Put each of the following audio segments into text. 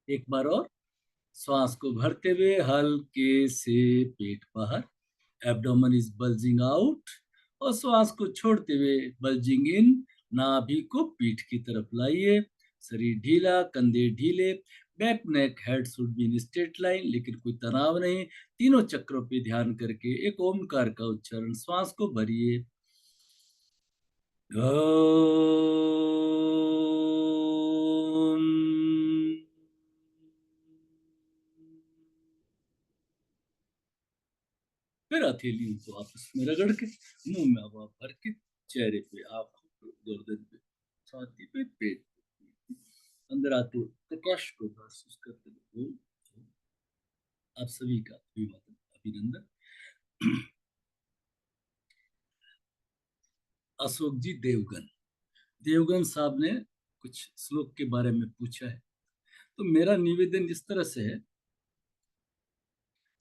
एक बार और। श्वास को भरते हुए हल्के से पेट बाहर, एब्डोमेन इज बल्जिंग आउट। और श्वास को छोड़ते हुए बल्जिंग इन, नाभि को पीठ की तरफ लाइए। शरीर ढीला, कंधे ढीले, back neck head should be in straight line, लेकिन कोई तनाव नहीं। तीनों चक्रों पे ध्यान करके एक ओमकार का उच्चारण, श्वास को भरिए। ओम। फिर हथेलियों को आपस में रगड़ के, मुंह में हवा भर के, चेहरे पे, आंखों पे, गर्दन पे, छाती पे, पेट पे, अंदर आते प्रकाश को महसूस करते हुए आप सभी का अभिवादन, अभिनंदन। अशोक जी देवगन, देवगन साहब ने कुछ श्लोक के बारे में पूछा है। तो मेरा निवेदन इस तरह से है,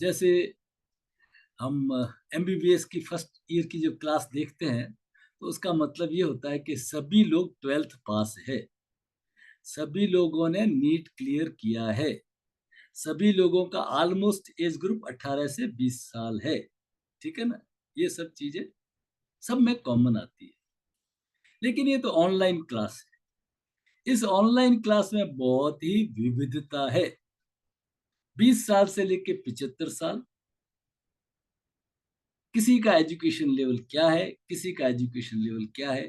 जैसे हम एमबीबीएस की फर्स्ट ईयर की जो क्लास देखते हैं, तो उसका मतलब ये होता है कि सभी लोग 12th पास है, सभी लोगों ने नीट क्लियर किया है, सभी लोगों का ऑलमोस्ट एज ग्रुप 18 से 20 साल है। ठीक है ना? ये सब चीजें सब में कॉमन आती है। लेकिन ये तो ऑनलाइन क्लास है, इस ऑनलाइन क्लास में बहुत ही विविधता है। 20 साल से लेकर 75 साल, किसी का एजुकेशन लेवल क्या है, किसी का एजुकेशन लेवल क्या है,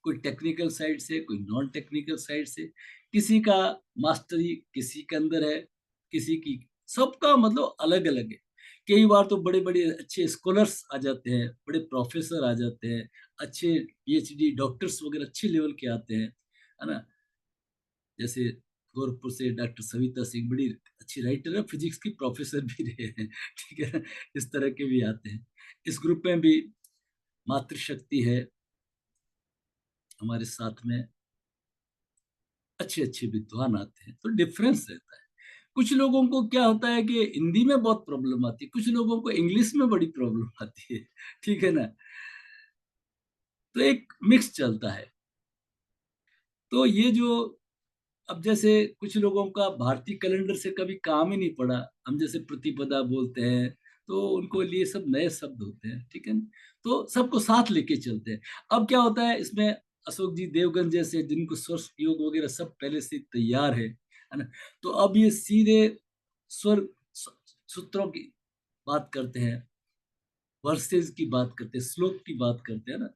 कोई टेक्निकल साइड से, कोई नॉन टेक्निकल साइड से, किसी का मास्टरी किसी के अंदर है, किसी की, सबका मतलब अलग अलग है। कई बार तो बड़े बड़े अच्छे स्कॉलर्स आ जाते हैं, बड़े प्रोफेसर आ जाते हैं, अच्छे पीएचडी डॉक्टर्स वगैरह अच्छे लेवल के आते हैं, है ना? जैसे गोरखपुर से डॉक्टर सविता सिंह बड़ी अच्छी राइटर है, फिजिक्स की प्रोफेसर भी रहे हैं। ठीक है, इस तरह के भी आते हैं। इस ग्रुप में भी मातृशक्ति है हमारे साथ में, अच्छे अच्छे विद्वान आते हैं, तो डिफरेंस रहता है। कुछ लोगों को क्या होता है कि हिंदी में बहुत प्रॉब्लम आती है, कुछ लोगों को इंग्लिश में बड़ी प्रॉब्लम आती है। ठीक है ना? तो एक मिक्स चलता है। तो ये जो, अब जैसे कुछ लोगों का भारतीय कैलेंडर से कभी काम ही नहीं पड़ा, हम जैसे प्रतिपदा बोलते हैं, तो उनको लिए सब नए शब्द होते हैं। ठीक है ना? तो सबको साथ लेके चलते हैं। अब क्या होता है इसमें, अशोक जी देवगन जैसे जिनको स्वर योग वगैरह सब पहले से तैयार है ना? तो अब ये सीधे स्वर सूत्रों की बात करते हैं, वर्सेस की बात करते हैं, श्लोक की बात करते हैं ना?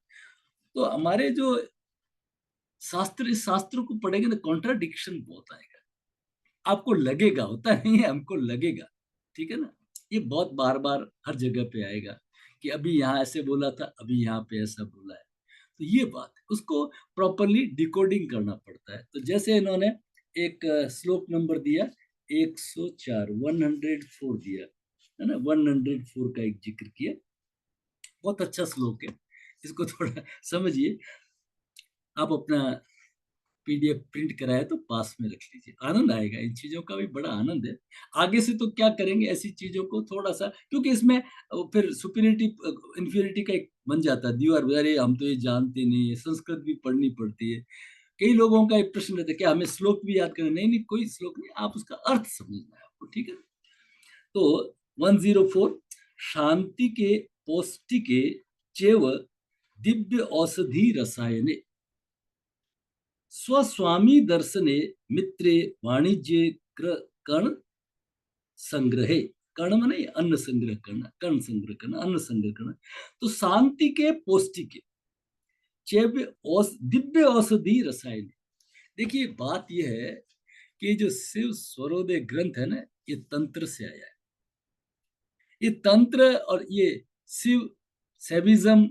तो हमारे जो शास्त्र, इस शास्त्र को पढ़ेंगे ना, कॉन्ट्राडिक्शन बहुत आएगा, आपको लगेगा, होता नहीं है, हमको लगेगा। ठीक है ना? ये बहुत बार बार हर जगह पे आएगा कि अभी यहाँ ऐसे बोला था, अभी यहाँ पे ऐसा बोला है। तो ये बात है, उसको प्रॉपरली डिकोडिंग करना पड़ता है। तो जैसे इन्होंने एक श्लोक नंबर दिया, 104, 104 दिया, है ना? 104 का एक जिक्र किया, बहुत अच्छा श्लोक है, इसको थोड़ा समझिए। आप अपना पीडीएफ प्रिंट कराया तो पास में रख लीजिए, आनंद आएगा, इन चीजों का भी बड़ा आनंद है। आगे से तो क्या करेंगे, ऐसी चीजों को थोड़ा सा, क्योंकि इसमें फिर सुपीरियरिटी इंफीरियरिटी का एक बन जाता है, दीवार, अरे हम तो ये जानते नहीं है, संस्कृत भी पढ़नी पड़ती है। कई लोगों का एक प्रश्न रहता है, क्या हमें श्लोक भी याद करना? नहीं नहीं, कोई श्लोक नहीं, आप उसका अर्थ समझना है आपको। ठीक है? तो 104, शांति के पौष्टिके चेव दिव्य औषधि रसायने, स्वस्वामी दर्शने मित्रे वाणिज्य कर्ण संग्रहे, कर्ण माने अन्न संग्रह करना, कर्ण संग्रह करना, अन्न संग्रह करना। तो शांति के पौष्टिक चैव्य दिव्य औषधि रसायन। देखिए बात यह है कि जो शिव स्वरोदय ग्रंथ है ना, ये तंत्र से आया है। ये तंत्र और ये शिव सेविज्म,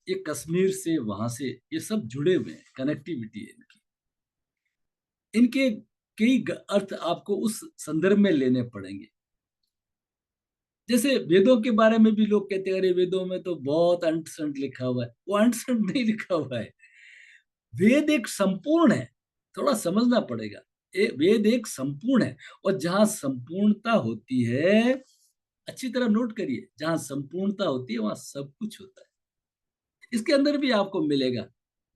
ये कश्मीर से, वहां से ये सब जुड़े हुए हैं, कनेक्टिविटी है इनकी। इनके कई अर्थ आपको उस संदर्भ में लेने पड़ेंगे। जैसे वेदों के बारे में भी लोग कहते हैं, अरे वेदों में तो बहुत अंट संट लिखा हुआ है, वो अंट संट नहीं लिखा हुआ है। वेद एक संपूर्ण है, थोड़ा समझना पड़ेगा। वेद एक संपूर्ण है, और जहां संपूर्णता होती है, अच्छी तरह नोट करिए, जहां संपूर्णता होती है वहां सब कुछ होता है। इसके अंदर भी आपको मिलेगा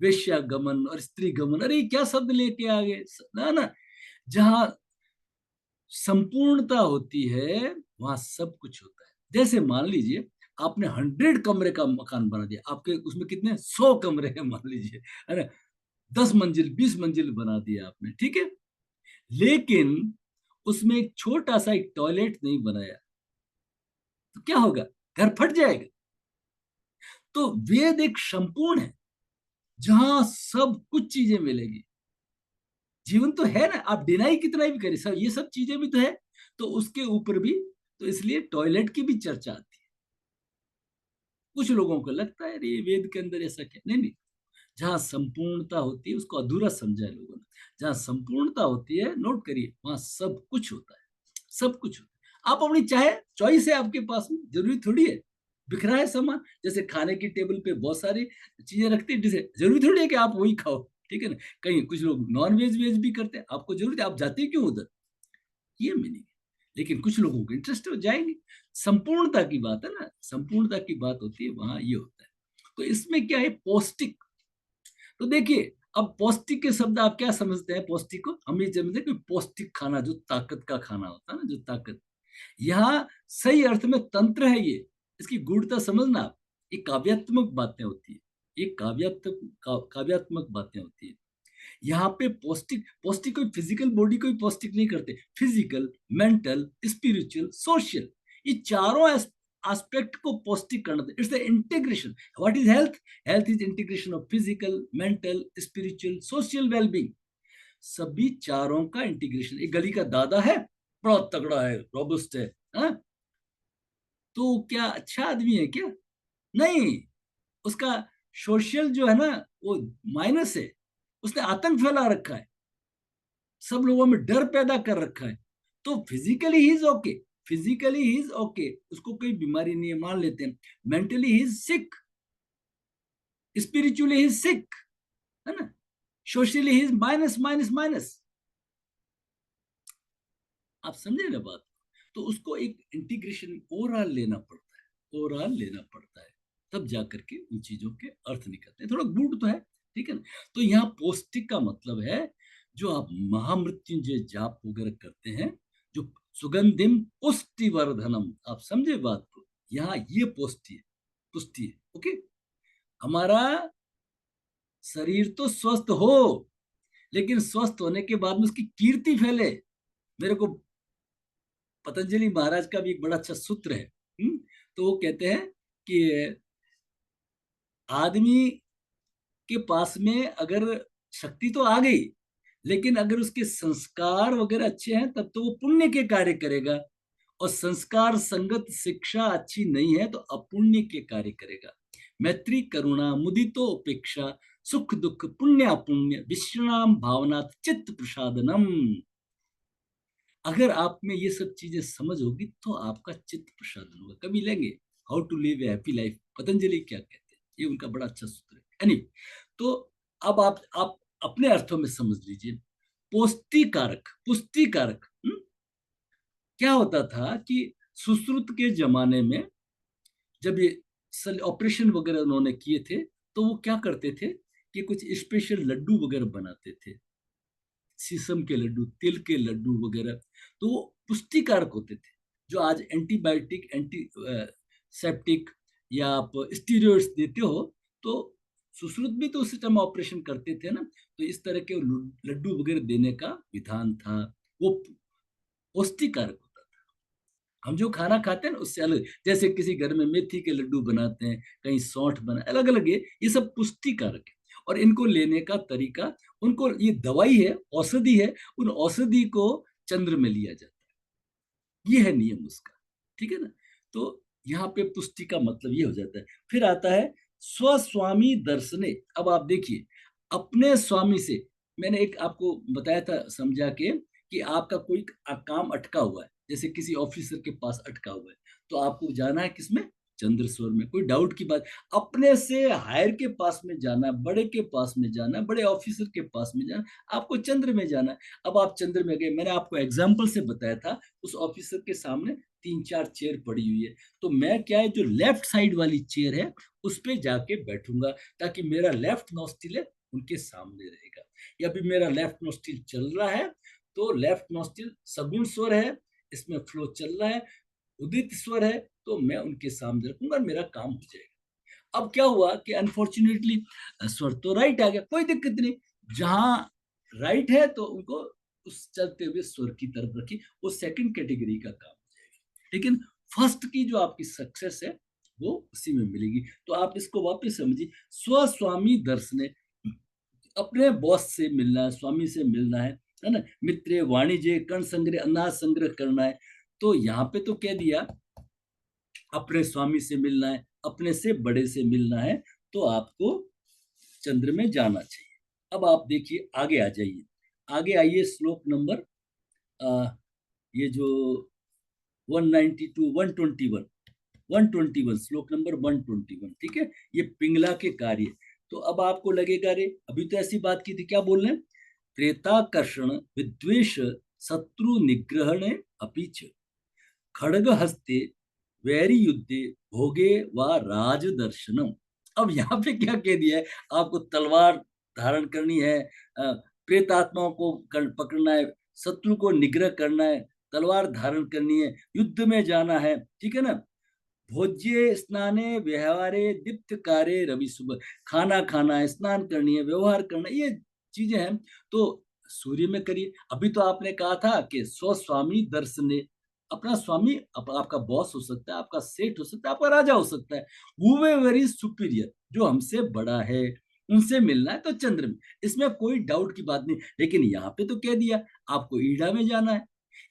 वेश्यागमन और स्त्री गमन, अरे क्या शब्द लेके आ गए ना ना। जहां संपूर्णता होती है वहां सब कुछ होता है। जैसे मान लीजिए आपने 100 कमरे का मकान बना दिया, आपके उसमें कितने 100 कमरे हैं मान लीजिए, है ना, 10 मंजिल 20 मंजिल बना दिया आपने, ठीक है, लेकिन उसमें एक छोटा सा एक टॉयलेट नहीं बनाया तो क्या होगा, घर फट जाएगा। तो वेद एक संपूर्ण है जहां सब कुछ चीजें मिलेगी। जीवन तो है ना, आप डिनाई कितना भी करें, सब ये सब चीजें भी तो है, तो उसके ऊपर भी, तो इसलिए टॉयलेट की भी चर्चा आती है। कुछ लोगों को लगता है अरे वेद के अंदर ऐसा क्या, नहीं नहीं, जहां संपूर्णता होती है उसको अधूरा समझा है लोगों ने। जहां संपूर्णता होती है, नोट करिए, वहां सब कुछ होता है, सब कुछ होता है। आप अपनी चाहे चॉइस है आपके पास में, जरूरी थोड़ी है बिखरा है सामान, जैसे खाने की टेबल पे बहुत सारी चीजें रखते हैं, जैसे जरूरी थोड़ी है कि आप वही खाओ, ठीक है ना, कहीं कुछ लोग नॉन वेज वेज भी करते हैं, आपको जरूरत है, आप जाते क्यों उधर, ये मीनिंग है। लेकिन कुछ लोगों को इंटरेस्ट हो जाएंगे, संपूर्णता की बात है ना, संपूर्णता की बात होती है, वहां ये होता है। तो इसमें क्या है, पौष्टिक। तो देखिए, अब पौष्टिक के शब्द आप क्या समझते हैं, पौष्टिक को हम ये समझते हैं कि पौष्टिक खाना, जो ताकत का खाना होता है ना, जो ताकत, यहाँ सही अर्थ में तंत्र है ये, इसकी गूढ़ता समझना आप। ये काव्यात्मक बातें होती है, ये काव्यात्मक बातें होती है। यहाँ पे पौष्टिक, पौष्टिक कोई फिजिकल बॉडी को ही पौष्टिक नहीं करते, फिजिकल, मेंटल, स्पिरिचुअल, सोशल, ये चारों एस्पेक्ट को पौष्टिक करना, it's the integration. What is health, health is integration of physical, mental, spiritual, social wellbeing, सभी चारों का इंटीग्रेशन। एक गली का दादा है, बड़ा तगड़ा है, रोबस्ट है, हाँ? तो क्या अच्छा आदमी है क्या, नहीं, उसका सोशल जो है ना, वो माइनस है, उसने आतंक फैला रखा है, सब लोगों में डर पैदा कर रखा है। तो physically he is okay, physically he is okay, उसको कोई बीमारी नहीं है मान लेते हैं, mentally he is sick, spiritually he is sick, है ना, socially he is minus minus minus, आप समझे ना बात। तो उसको एक इंटीग्रेशन ओवरऑल लेना पड़ता है, ओवरऑल लेना पड़ता है, तब जाकर के उन चीजों के अर्थ निकलते हैं, थोड़ा गूढ़ तो है, ठीक है ना। तो यहाँ पौष्टिक का मतलब है, जो आप महामृत्युंजय जाप वगैरह करते हैं, जो सुगंधिम पुष्टिवर्धनम, आप समझे बात को, यहाँ ये पुष्टि है, पुष्टि है, ओके। हमारा शरीर तो स्वस्थ हो, लेकिन स्वस्थ होने के बाद में उसकी कीर्ति फैले। मेरे को पतंजलि महाराज का भी एक बड़ा अच्छा सूत्र है, तो वो कहते हैं कि आदमी के पास में अगर शक्ति तो आ गई, लेकिन अगर उसके संस्कार वगैरह अच्छे हैं तब तो वो पुण्य के कार्य करेगा, और संस्कार संगत शिक्षा अच्छी नहीं है तो अपुण्य के कार्य करेगा। मैत्री करुणा मुदितो उपेक्षा, सुख दुख पुण्य अपुण्य विश्राम भावनात् चित्त प्रसादनम। अगर आप में ये सब चीजें समझ होगी तो आपका चित्त प्रसादन होगा। कभी लेंगे how to live a happy life, Patanjali क्या कहते हैं, ये उनका बड़ा अच्छा सूत्र है। एनी, तो अब आप अपने अर्थों में समझ लीजिए, पौष्टिकारक, पुष्टिकारक, क्या होता था कि सुश्रुत के जमाने में जब ये ऑपरेशन वगैरह उन्होंने किए थे, तो वो क्या करते थे कि कुछ स्पेशल लड्डू वगैरह बनाते थे, शीशम के लड्डू, तिल के लड्डू वगैरह, तो वो पुष्टिकारक होते थे। जो आज एंटीबायोटिक, एंटी सेप्टिक या आप स्टीरॉइड्स देते हो, तो सुश्रुत भी तो उसी टाइम ऑपरेशन करते थे ना, तो इस तरह के लड्डू वगैरह देने का विधान था, वो पौष्टिकारक होता था। हम जो खाना खाते हैं ना उससे अलग, जैसे किसी घर में मेथी के लड्डू बनाते हैं, कहीं सौंठ बना, अलग अलग है, ये सब पुष्टिकारक है। और इनको लेने का तरीका, उनको, ये दवाई है, औषधि है, उन औषधि को चंद्र में लिया जाता है, ये है नियम उसका, ठीक है ना। तो यहाँ पे पुष्टि का मतलब ये हो जाता है। फिर आता है स्वस्वामी दर्शने। अब आप देखिए, अपने स्वामी से, मैंने एक आपको बताया था समझा के, कि आपका कोई काम अटका हुआ है, जैसे किसी ऑफिसर के पास अटका हुआ है, तो आपको जाना है किसमें, चंद्र स्वर में, कोई डाउट की बात, अपने से हायर के पास में जाना, बड़े के पास में जाना, बड़े ऑफिसर के पास में जाना, आपको चंद्र में जाना है। अब आप चंद्र में गए, मैंने आपको एग्जाम्पल से बताया था, उस ऑफिसर के सामने 3-4 चेयर पड़ी हुई है, तो मैं क्या है, जो लेफ्ट साइड वाली चेयर है उस पे जाके बैठूंगा, ताकि मेरा लेफ्ट नॉस्टिल है उनके सामने रहेगा। या भी मेरा लेफ्ट नॉस्टिल चल रहा है तो लेफ्ट नॉस्ट्रिल सगुण स्वर है, इसमें फ्लो चल रहा है, उदित स्वर है, तो मैं उनके सामने रखूंगा, मेरा काम हो जाएगा। अब क्या हुआ कि अनफॉर्चुनेटली स्वर तो राइट आ गया, कोई दिक्कत नहीं, जहां राइट है तो उनको उस चलते हुए स्वर की तरफ रखी, वो सेकंड कैटेगरी का काम हो जाएगा। लेकिन फर्स्ट की जो आपकी सक्सेस है वो उसी में मिलेगी। तो आप इसको वापस समझिए, स्वस्वामी दर्शन, अपने बॉस से मिलना है, स्वामी से मिलना है ना, मित्र वाणिज्य कण संग्रह अनाज संग्रह करना है। तो यहाँ पे तो कह दिया अपने स्वामी से मिलना है, अपने से बड़े से मिलना है, तो आपको चंद्र में जाना चाहिए। अब आप देखिए आगे आ जाइए, आगे आइए श्लोक नंबर ये जो 192 121 121 श्लोक नंबर 121, ठीक है, ये पिंगला के कार्य। तो अब आपको लगेगा रे अभी तो ऐसी बात की थी, क्या बोल रहे हैं, प्रेताकर्षण विद्वेष शत्रु निग्रहणे अपीच खड़ग हस्ते वैरी युद्धे भोगे व राजदर्शनम। अब यहाँ पे क्या कह दिया है, आपको तलवार धारण करनी है, प्रेत आत्माओं को पकड़ना है, शत्रु को निग्रह करना है, तलवार धारण करनी है, युद्ध में जाना है, ठीक है ना, भोज्ये स्नाने व्यवहारे दीप्त कारे रवि सुबह, खाना खाना है, स्नान करनी है, व्यवहार करना, ये चीजें हैं। तो सूर्य में करिए। अभी तो आपने कहा था कि स्वस्वामी दर्शने, अपना स्वामी आपका बॉस हो सकता है, आपका सेठ हो सकता है, आपका राजा हो सकता है, वो वेरी सुपीरियर, जो हमसे बड़ा है, उनसे मिलना है तो चंद्र में, इसमें कोई डाउट की बात नहीं। लेकिन यहाँ पे तो कह दिया आपको ईड़ा में जाना है।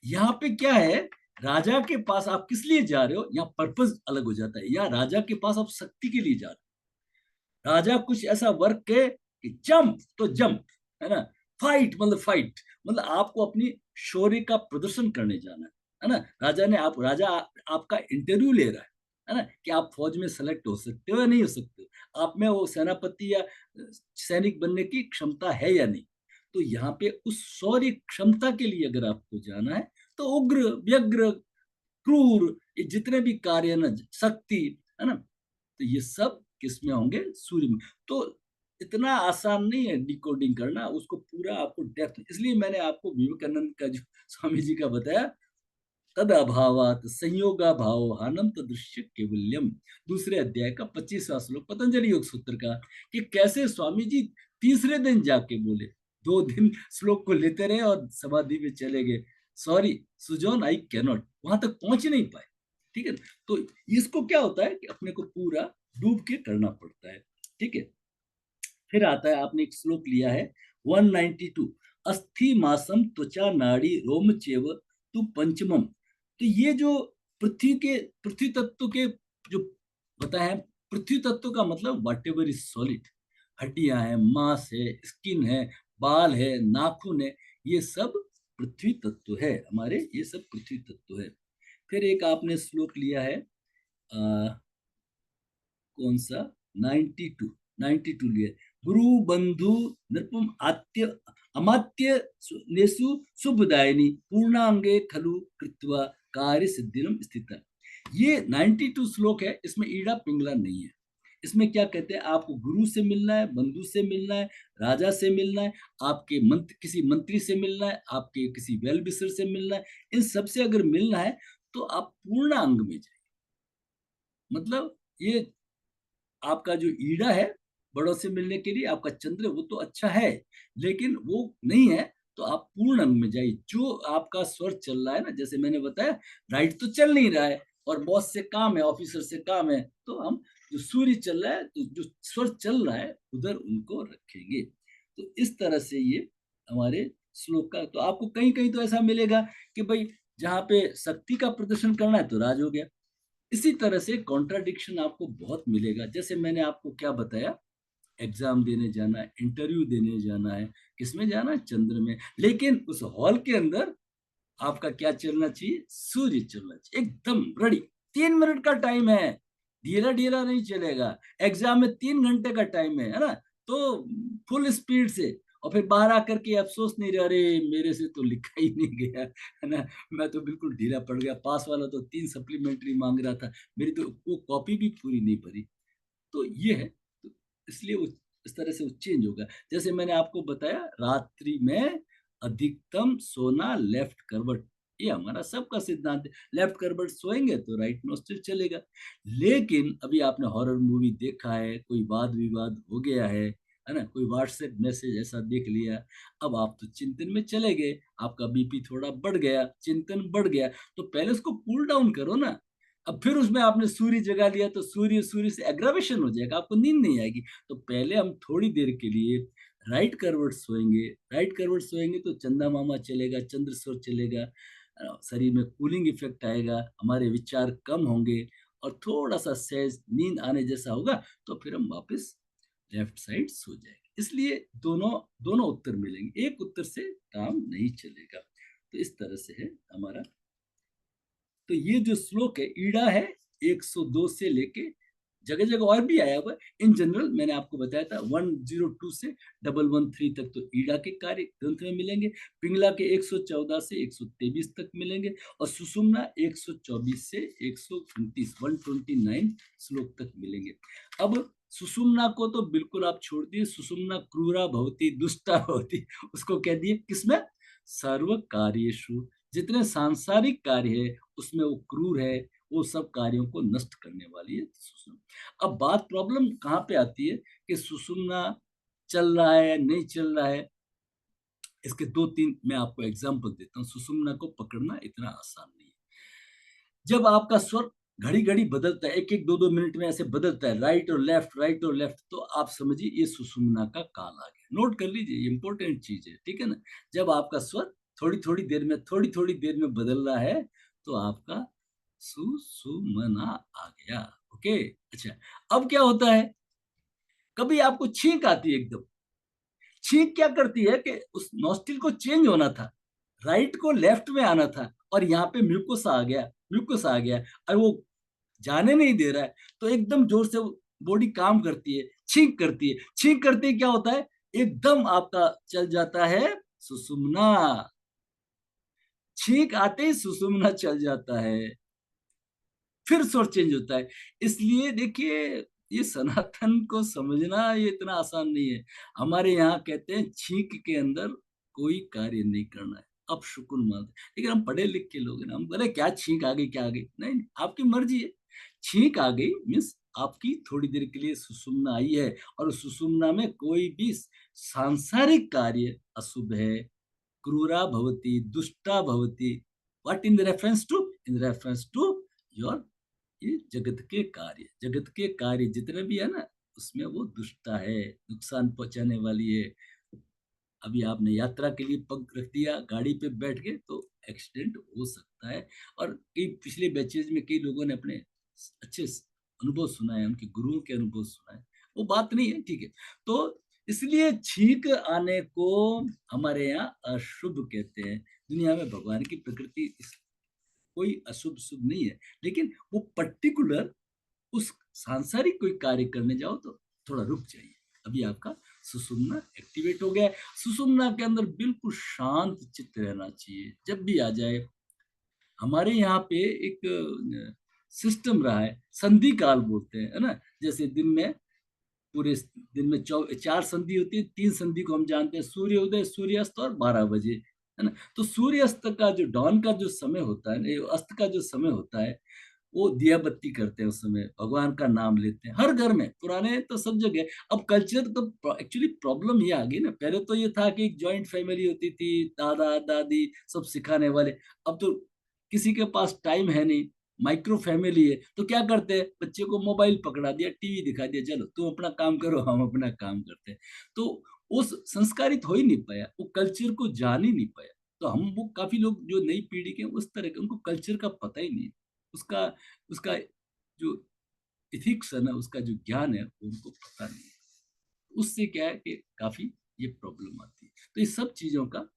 यहाँ पे क्या है, राजा के पास आप किस लिए जा रहे हो, यहाँ पर्पस अलग हो जाता है। यहाँ राजा के पास आप शक्ति के लिए जा रहे हो, राजा कुछ ऐसा वर्क के कि जंप तो जंप, है ना, फाइट मतलब फाइट, मतलब आपको अपनी शौर्य का प्रदर्शन करने जाना है ना। राजा ने राजा आपका इंटरव्यू ले रहा है ना, कि आप फौज में सेलेक्ट हो सकते हो या नहीं हो सकते हो, आप में वो सेनापति या सैनिक बनने की क्षमता है या नहीं। तो यहाँ पे उस शौर्य क्षमता के लिए अगर आपको जाना है, तो उग्र व्यग्र क्रूर, ये जितने भी कार्य है ना, शक्ति, है ना, तो ये सब किसमें होंगे, सूर्य में। तो इतना आसान नहीं है डिकोडिंग करना, उसको पूरा आपको डेप्थ, इसलिए मैंने आपको विवेकानंद का जो स्वामी जी का बताया, तद अभावात संयोगा भाव हानम तदृश्य केवल्यम, दूसरे अध्याय का 25वां श्लोक पतंजलि योग सूत्र का, कि कैसे स्वामी जी तीसरे दिन जाके बोले, 2 दिन श्लोक को लेते रहे और समाधि में चले गए, सॉरी सुजॉन आई कैनॉट, वहां तक पहुंच नहीं पाए, ठीक है। तो इसको क्या होता है कि अपने को पूरा डूब के करना पड़ता है, ठीक है। फिर आता है, आपने एक श्लोक लिया है 192, अस्थि मासम त्वचा नाड़ी रोम चेव तु पंचमम। तो ये जो पृथ्वी तत्व के जो बताया है, पृथ्वी तत्व का मतलब व्हाट एवर इज सॉलिड, हड्डियां हैं, मांस है, स्किन है, बाल है, नाखून है, ये सब पृथ्वी तत्व है हमारे, ये सब पृथ्वी तत्व है। फिर एक आपने श्लोक लिया है, कौन सा, 92, 92 लिए, गुरु बंधु नृपम आत्य अमात्य नेसु शुभदायिनी पूर्णांगे खलु कृत्वा कार्य सिद्धिरम स्थिता। ये 92 श्लोक है, इसमें ईड़ा पिंगला नहीं है। इसमें क्या कहते हैं, आपको गुरु से मिलना है, बंधु से मिलना है, राजा से मिलना है, आपके किसी मंत्री से मिलना है, आपके किसी वेल विशर से मिलना है, इन सबसे अगर मिलना है तो आप पूर्णांग में जाए। मतलब ये आपका जो ईड़ा है बड़ों से मिलने के लिए, आपका चंद्र वो तो अच्छा है, लेकिन वो नहीं है, तो आप पूर्ण अंग में जाइए। जो आपका स्वर चल रहा है ना, जैसे मैंने बताया, राइट तो चल नहीं रहा है, और बॉस से काम है, ऑफिसर से काम है, तो हम जो सूर्य चल रहा है, तो जो स्वर चल रहा है उधर उनको रखेंगे। तो इस तरह से ये हमारे श्लोक का, तो आपको कहीं कहीं तो ऐसा मिलेगा कि भाई जहाँ पे शक्ति का प्रदर्शन करना है तो राज हो गया। इसी तरह से कॉन्ट्राडिक्शन आपको बहुत मिलेगा, जैसे मैंने आपको क्या बताया, एग्जाम देने जाना है, इंटरव्यू देने जाना है, किसमें जाना है, चंद्र में, लेकिन उस हॉल के अंदर आपका क्या चलना चाहिए, सूर्य चलना चाहिए, एकदम रेडी। 3 मिनट का टाइम है, ढीला ढीला नहीं चलेगा, एग्जाम में 3 घंटे का टाइम है ना, तो फुल स्पीड से। और फिर बाहर आकर के अफसोस नहीं रहा, अरे मेरे से तो लिखा ही नहीं गया, है ना, मैं तो बिल्कुल ढीला पड़ गया, पास वाला तो 3 सप्लीमेंट्री मांग रहा था, मेरी तो वो कॉपी भी पूरी नहीं भरी। तो ये है, तो इसलिए वो इस तरह से वो चेंज होगा। जैसे मैंने आपको बताया, रात्रि में अधिकतम सोना लेफ्ट करवट, ये हमारा सबका सिद्धांत है। लेफ्ट करवट सोएंगे तो राइट नोस्ट्रिल चलेगा। लेकिन अभी आपने हॉरर मूवी देखा है, कोई वाद विवाद हो गया है ना, कोई व्हाट्सएप मैसेज ऐसा देख लिया, अब आप तो चिंतन में चले गए, आपका बीपी थोड़ा बढ़ गया, चिंतन बढ़ गया, तो पहले उसको कूल डाउन करो ना। अब फिर उसमें आपने सूर्य जगा लिया तो सूर्य सूर्य से एग्रावेशन हो जाएगा, आपको नींद नहीं आएगी। तो पहले हम थोड़ी देर के लिए राइट करवट सोएंगे। राइट करवट सोएंगे तो चंदा मामा चलेगा, चंद्र सूर्य चलेगा, शरीर में कूलिंग इफेक्ट आएगा, हमारे विचार कम होंगे और थोड़ा सा सहज नींद आने जैसा होगा, तो फिर हम वापस लेफ्ट साइड सो जाएंगे। इसलिए दोनों दोनों उत्तर मिलेंगे, एक उत्तर से काम नहीं चलेगा। तो इस तरह से है हमारा। तो ये जो श्लोक है ईड़ा है 102 से लेके, जगह जगह और भी आया हुआ है, इन जनरल मैंने आपको बताया था 102 से 113 तक तो ईड़ा के कार्य ग्रंथ में मिलेंगे। पिंगला के 114 से 123 तक मिलेंगे और सुषुम्ना 124 से 129 129 श्लोक तक मिलेंगे। अब सुषुम्ना को तो बिल्कुल आप छोड़ दिए, सुषुम्ना क्रूरा भवती दुष्टा भवती, उसको कह दिए किसमें, सर्व कार्येषु, जितने सांसारिक कार्य है उसमें वो क्रूर है, वो सब कार्यों को नष्ट करने वाली है सुषुम्ना। अब बात प्रॉब्लम कहाँ पे आती है कि सुषुम्ना चल रहा है नहीं चल रहा है, इसके दो तीन मैं आपको एग्जांपल देता हूँ। सुषुम्ना को पकड़ना इतना आसान नहीं है। जब आपका स्वर घड़ी घड़ी बदलता है, एक एक दो दो मिनट में ऐसे बदलता है, राइट और लेफ्ट, तो आप समझिए ये सुषुम्ना का काल आ गया। नोट कर लीजिए, ये इंपॉर्टेंट चीज है, ठीक है ना। जब आपका स्वर थोड़ी थोड़ी देर में बदल रहा है, तो आपका सुसुमना आ गया। ओके, अच्छा। अब क्या होता है, कभी आपको छींक आती है एकदम। छींक क्या करती है कि उस नॉस्ट्रिल को चेंज होना था, राइट को लेफ्ट में आना था, और यहाँ पे म्यूकोस आ गया, म्यूकोस आ गया, और वो जाने नहीं दे रहा है। तो एकदम जोर से बॉडी काम करती है, छींक करती है। छींक करते ही क्या होता है, एकदम आपका चल जाता है सुषुम्ना। छींक आते ही सुषुम्ना चल जाता है, फिर स्वर चेंज होता है। इसलिए देखिए, ये सनातन को समझना ये इतना आसान नहीं है। हमारे यहाँ कहते हैं छींक के अंदर कोई कार्य नहीं करना है, अब शुकुन मानते, लेकिन हम पढ़े लिख के लोग हैं ना, हम बोले क्या छींक आ गई, क्या आ गई, नहीं, आपकी मर्जी है। छींक आ गई मीन्स आपकी थोड़ी देर के लिए सुषुम्ना आई है, और उस सुषुम्ना में कोई भी सांसारिक कार्य अशुभ है, क्रूरा भवती दुष्टा भवती, what in reference to, in reference to your, ये जगत के कार्य जितने भी है ना, उसमें वो दुष्टा है, नुकसान पहुंचाने वाली है। अभी आपने यात्रा के लिए पग रख दिया, गाड़ी पे बैठ गए, तो एक्सीडेंट हो सकता है। और कई पिछले बैचेज में कई लोगों ने अपने अच्छे अनुभव सुनाए, उनके गुरुओं के अनुभव सुनाए, वो बात नहीं है, ठीक है। तो इसलिए छींक आने को हमारे यहाँ अशुभ कहते हैं। दुनिया में भगवान की प्रकृति कोई अशुभ शुभ नहीं है, लेकिन वो पर्टिकुलर उस सांसारिक कोई कार्य करने जाओ तो थोड़ा रुक जाइए। अभी आपका सुषुम्ना एक्टिवेट हो गया है। सुषुम्ना के अंदर बिल्कुल शांत चित्त रहना चाहिए जब भी आ जाए। हमारे यहाँ पे एक सिस्टम रहा है, संधि काल बोलते हैं, है ना। जैसे दिन में, पूरे दिन में चार संधि होती है, तीन संधि को हम जानते हैं, सूर्योदय, सूर्यास्त और 12 बजे, है ना। तो सूर्यास्त का जो डॉन का जो समय होता है, अस्त का जो समय होता है, वो दिया बत्ती करते हैं, उस समय भगवान का नाम लेते हैं, हर घर में, पुराने तो सब जगह। अब कल्चर तो एक्चुअली प्रॉब्लम ये आ गई ना, पहले तो ये था कि एक जॉइंट फैमिली होती थी, दादा दादी सब सिखाने वाले। अब तो किसी के पास टाइम है नहीं, माइक्रो फैमिली है, तो क्या करते हैं, बच्चे को मोबाइल पकड़ा दिया, टीवी दिखा दिया, चलो तुम अपना काम करो, हम अपना काम करते हैं। तो उस संस्कारित हो ही नहीं पाया, वो कल्चर को जान ही नहीं पाया। तो हम वो काफी लोग जो नई पीढ़ी के उस तरह के, उनको कल्चर का पता ही नहीं, उसका उसका जो इथिक्स है ना, उसका जो ज्ञान है, वो उनको पता नहीं है। उससे क्या है कि काफी ये प्रॉब्लम आती है। तो इस सब चीजों का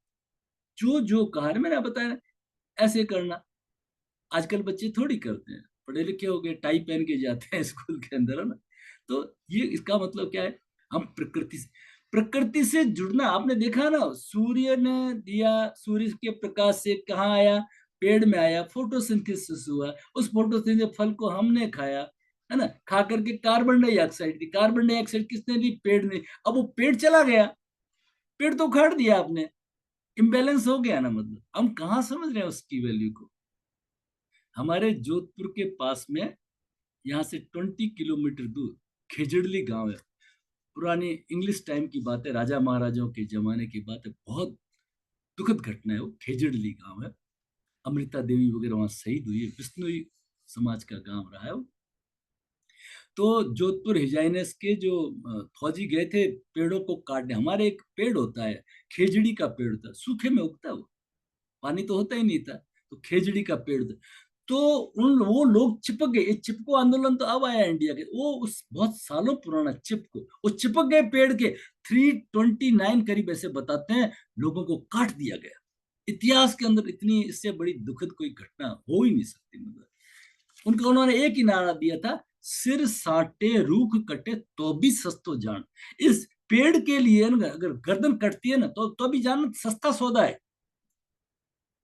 जो जो कहा है, मैंने बताया ना, ऐसे करना। आजकल बच्चे थोड़ी करते हैं, पढ़े लिखे हो गए, टाई पहन के जाते हैं स्कूल के अंदर, है ना। तो ये इसका मतलब क्या है, हम प्रकृति से जुड़ना। आपने देखा ना, सूर्य ने दिया, सूर्य के प्रकाश से कहाँ आया, पेड़ में आया, फोटोसिंथेसिस हुआ, उस फोटोसिंथेसिस फल को हमने खाया, है ना। खा करके कार्बन डाइऑक्साइड दी, कार्बन डाइऑक्साइड किसने दी, पेड़ ने। अब वो पेड़ चला गया, पेड़ तो उखाड़ दिया आपने, इम्बैलेंस हो गया ना, मतलब हम कहाँ समझ रहे हैं उसकी वैल्यू को। हमारे जोधपुर के पास में, यहाँ से 20 किलोमीटर दूर खेजड़ली गांव है। पुरानी इंग्लिश टाइम की बात है, राजा महाराजाओं के जमाने की बात है, बहुत दुखद घटना है वो। खेजड़ली गांव है, अमृता देवी वगैरह वहां शहीद हुई है, बिश्नोई समाज का गांव रहा है वो। तो जोधपुर हिजाइनस के जो फौजी गए थे पेड़ों को काटने। हमारे एक पेड़ होता है, खेजड़ी का पेड़ होता है, सूखे में उगता है वो, पानी तो होता ही नहीं था। तो खेजड़ी का पेड़ था। तो उन वो लोग चिपक गए। चिपको आंदोलन तो अब आया इंडिया के, वो उस बहुत सालों पुराना चिपको, वो चिपक गए पेड़ के। 329 करीब ऐसे बताते हैं लोगों को काट दिया गया। इतिहास के अंदर इतनी इससे बड़ी दुखद कोई घटना हो ही नहीं सकती। मतलब उनका उन्होंने एक ही नारा दिया था, सिर साटे रूख कटे तो भी सस्तो जान। इस पेड़ के लिए अगर गर्दन कटती है ना, तो भी जान सस्ता सौदा है।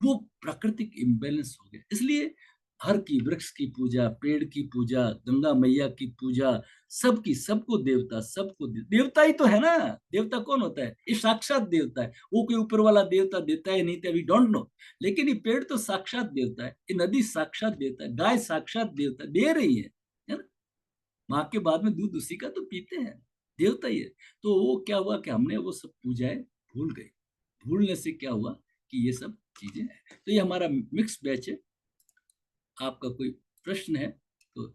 वो प्राकृतिक इम्बैलेंस हो गया। इसलिए हर की वृक्ष की पूजा, पेड़ की पूजा, गंगा मैया की पूजा, सबकी, सबको देवता, सबको देवता ही तो है ना। देवता कौन होता है? ये साक्षात देवता है। वो कोई ऊपर वाला देवता देता है नहीं, तो वी डोंट नो। लेकिन ये पेड़ तो साक्षात देवता है, ये नदी साक्षात देवता है, गाय साक्षात देवता दे रही है ना। माँ के बाद में दूध उसी का तो पीते हैं, देवता ही है। तो वो क्या हुआ कि हमने वो सब पूजाएं भूल गए। भूलने से क्या हुआ कि ये सब चीजें हैं। तो ये हमारा मिक्स बैच है। आपका कोई प्रश्न है तो